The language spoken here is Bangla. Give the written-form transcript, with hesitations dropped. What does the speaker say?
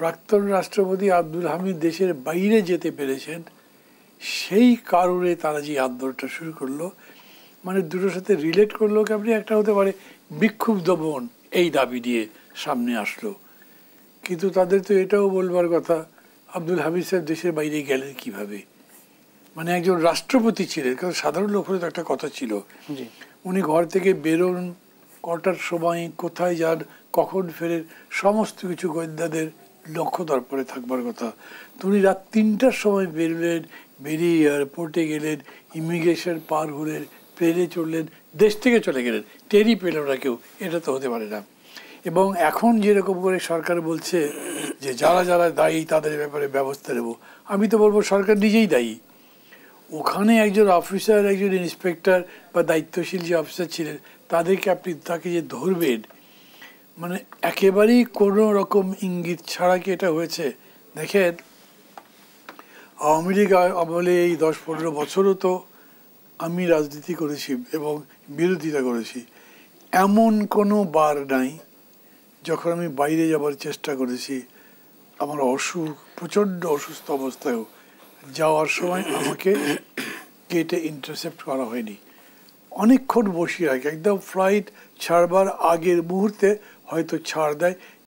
প্রাক্তন রাষ্ট্রপতি আব্দুল হামিদ দেশের বাইরে যেতে পেরেছেন, সেই কারণে তারা যে আন্দোলনটা শুরু করলো, মানে দুটোর সাথে রিলেট করলো কি আপনি, একটা হতে পারে বিক্ষুব্ধ দমন এই দাবি নিয়ে সামনে আসলো। কিন্তু তাদের তো এটাও বলবার কথা, আব্দুল হামিদ সাহেব দেশের বাইরে গেলেন কিভাবে? মানে একজন রাষ্ট্রপতি ছিলেন, কারণ সাধারণ লোক হলে তো একটা কথা ছিল, উনি ঘর থেকে বেরোন কটার সময়, কোথায় যান, কখন ফেরেন, সমস্ত কিছু গোয়েন্দাদের লক্ষ্য দর্পণে থাকবার কথা। তো উনি রাত 3টার সময় বেরোলেন, বেরিয়ে এয়ারপোর্টে গেলেন, ইমিগ্রেশন পার হলেন, প্লেনে চড়লেন, দেশ থেকে চলে গেলেন, টেরই পেল না কেউ। এটা তো হতে পারে না। এবং এখন যেরকম করে সরকার বলছে যে যারা যারা দায়ী তাদের ব্যাপারে ব্যবস্থা নেব, আমি তো বলবো সরকার নিজেই দায়ী। ওখানে একজন অফিসার, একজন ইন্সপেক্টর বা দায়িত্বশীল যে অফিসার ছিলেন, তাদেরকে আপনি তাকে যে ধরবেন, মানে একেবারেই কোনো রকম ইঙ্গিত ছাড়া কি এটা হয়েছে? দেখেন, আওয়ামী লীগ আমলে এই 10-15 বছরও তো আমি রাজনীতি করেছি এবং বিরোধিতা করেছি, এমন কোনো বার নাই যখন আমি বাইরে যাবার চেষ্টা করেছি, আমার অসুখ, প্রচণ্ড অসুস্থ অবস্থায়ও যাওয়ার সময় আমাকে গেটে ইন্টারসেপ্ট করা হয়নি। অনেকক্ষণ বসিয়ে রাখে, একদম ফ্লাইট ছাড়বার আগের মুহূর্তে হয়তো ছাড় দেয়,